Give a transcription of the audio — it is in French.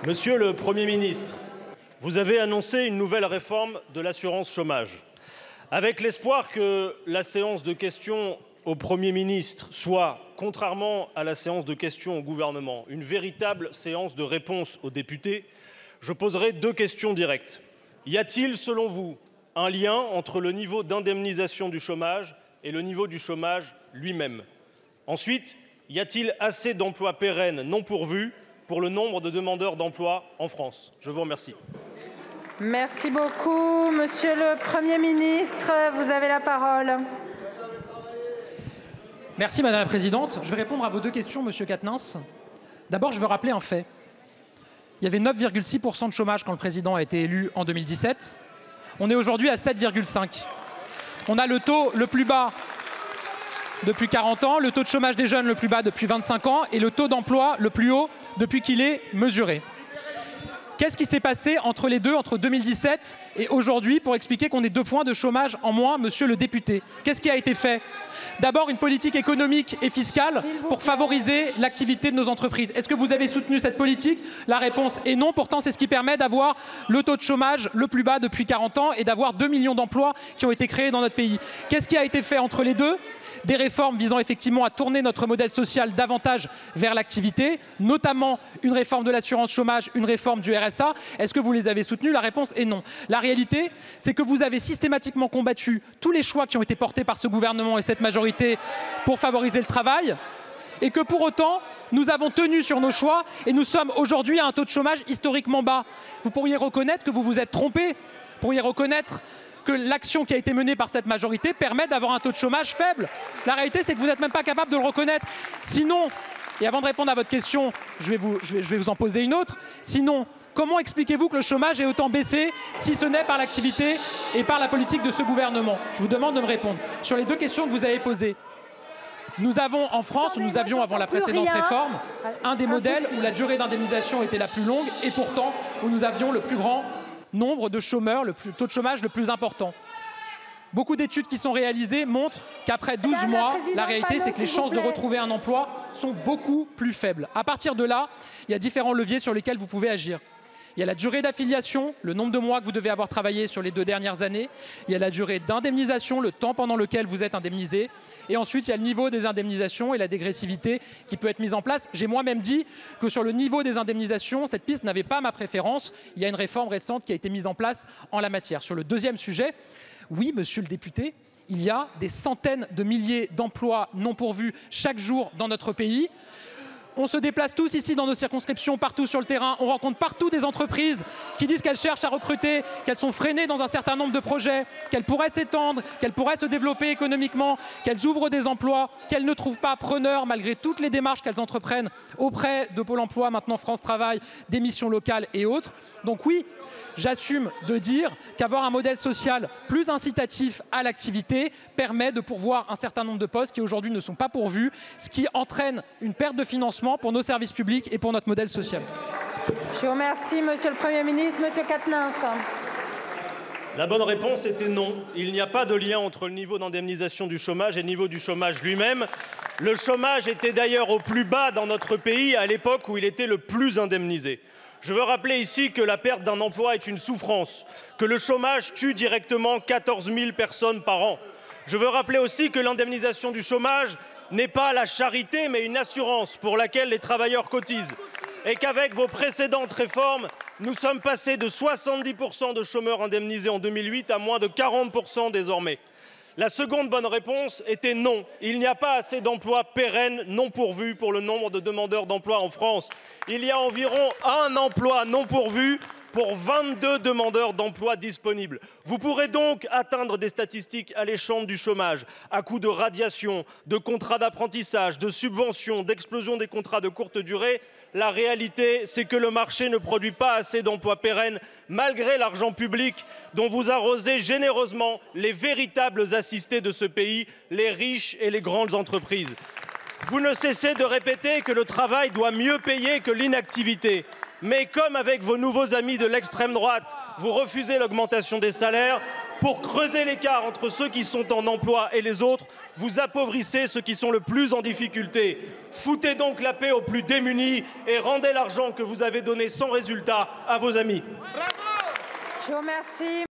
Monsieur le Premier ministre, vous avez annoncé une nouvelle réforme de l'assurance chômage, avec l'espoir que la séance de questions au Premier ministre soit, contrairement à la séance de questions au gouvernement, une véritable séance de réponse aux députés. Je poserai deux questions directes. Y a-t-il, selon vous, un lien entre le niveau d'indemnisation du chômage et le niveau du chômage lui-même? Ensuite, y a-t-il assez d'emplois pérennes non pourvus pour le nombre de demandeurs d'emploi en France? Je vous remercie. Merci beaucoup. Monsieur le Premier ministre, vous avez la parole. Merci Madame la Présidente. Je vais répondre à vos deux questions, Monsieur Quatennens. D'abord, je veux rappeler un fait. Il y avait 9,6% de chômage quand le président a été élu en 2017. On est aujourd'hui à 7,5%. On a le taux le plus bas depuis 40 ans, le taux de chômage des jeunes le plus bas depuis 25 ans et le taux d'emploi le plus haut depuis qu'il est mesuré. Qu'est-ce qui s'est passé entre les deux, entre 2017 et aujourd'hui, pour expliquer qu'on ait 2 points de chômage en moins, monsieur le député? Qu'est-ce qui a été fait? D'abord, une politique économique et fiscale pour favoriser l'activité de nos entreprises. Est-ce que vous avez soutenu cette politique? La réponse est non. Pourtant, c'est ce qui permet d'avoir le taux de chômage le plus bas depuis 40 ans et d'avoir 2 millions d'emplois qui ont été créés dans notre pays. Qu'est-ce qui a été fait entre les deux? Des réformes visant effectivement à tourner notre modèle social davantage vers l'activité, notamment une réforme de l'assurance chômage, une réforme du RSA. Est-ce que vous les avez soutenues? La réponse est non. La réalité, c'est que vous avez systématiquement combattu tous les choix qui ont été portés par ce gouvernement et cette majorité pour favoriser le travail, et que pour autant, nous avons tenu sur nos choix et nous sommes aujourd'hui à un taux de chômage historiquement bas. Vous pourriez reconnaître que vous vous êtes trompé, vous pourriez reconnaître que l'action qui a été menée par cette majorité permet d'avoir un taux de chômage faible. La réalité, c'est que vous n'êtes même pas capable de le reconnaître. Sinon, et avant de répondre à votre question, je vais vous en poser une autre. Sinon, comment expliquez-vous que le chômage ait autant baissé, si ce n'est par l'activité et par la politique de ce gouvernement? Je vous demande de me répondre. Sur les deux questions que vous avez posées, nous avons en France, nous avions avant la précédente réforme, un des modèles où la durée d'indemnisation était la plus longue et pourtant où nous avions le plus grand nombre de chômeurs, le taux de chômage le plus important. Beaucoup d'études qui sont réalisées montrent qu'après 12 mois, la réalité, c'est que les chances de retrouver un emploi sont beaucoup plus faibles. À partir de là, il y a différents leviers sur lesquels vous pouvez agir. Il y a la durée d'affiliation, le nombre de mois que vous devez avoir travaillé sur les 2 dernières années. Il y a la durée d'indemnisation, le temps pendant lequel vous êtes indemnisé. Et ensuite, il y a le niveau des indemnisations et la dégressivité qui peut être mise en place. J'ai moi-même dit que sur le niveau des indemnisations, cette piste n'avait pas ma préférence. Il y a une réforme récente qui a été mise en place en la matière. Sur le deuxième sujet, oui, monsieur le député, il y a des centaines de milliers d'emplois non pourvus chaque jour dans notre pays. On se déplace tous ici dans nos circonscriptions, partout sur le terrain. On rencontre partout des entreprises qui disent qu'elles cherchent à recruter, qu'elles sont freinées dans un certain nombre de projets, qu'elles pourraient s'étendre, qu'elles pourraient se développer économiquement, qu'elles ouvrent des emplois, qu'elles ne trouvent pas preneurs malgré toutes les démarches qu'elles entreprennent auprès de Pôle emploi, maintenant France Travail, des missions locales et autres. Donc oui, j'assume de dire qu'avoir un modèle social plus incitatif à l'activité permet de pourvoir un certain nombre de postes qui aujourd'hui ne sont pas pourvus, ce qui entraîne une perte de financement pour nos services publics et pour notre modèle social. Je vous remercie, Monsieur le Premier ministre. Monsieur Quatennens. La bonne réponse était non. Il n'y a pas de lien entre le niveau d'indemnisation du chômage et le niveau du chômage lui-même. Le chômage était d'ailleurs au plus bas dans notre pays à l'époque où il était le plus indemnisé. Je veux rappeler ici que la perte d'un emploi est une souffrance, que le chômage tue directement 14 000 personnes par an. Je veux rappeler aussi que l'indemnisation du chômage n'est pas la charité, mais une assurance pour laquelle les travailleurs cotisent. Et qu'avec vos précédentes réformes, nous sommes passés de 70% de chômeurs indemnisés en 2008 à moins de 40% désormais. La seconde bonne réponse était non. Il n'y a pas assez d'emplois pérennes non pourvus pour le nombre de demandeurs d'emploi en France. Il y a environ 1 emploi non pourvu pour 22 demandeurs d'emploi disponibles. Vous pourrez donc atteindre des statistiques alléchantes du chômage à coup de radiation, de contrats d'apprentissage, de subventions, d'explosion des contrats de courte durée. La réalité, c'est que le marché ne produit pas assez d'emplois pérennes, malgré l'argent public dont vous arrosez généreusement les véritables assistés de ce pays, les riches et les grandes entreprises. Vous ne cessez de répéter que le travail doit mieux payer que l'inactivité. Mais comme avec vos nouveaux amis de l'extrême droite, vous refusez l'augmentation des salaires, Pour creuser l'écart entre ceux qui sont en emploi et les autres, vous appauvrissez ceux qui sont le plus en difficulté. Foutez donc la paix aux plus démunis et rendez l'argent que vous avez donné sans résultat à vos amis. Je vous remercie.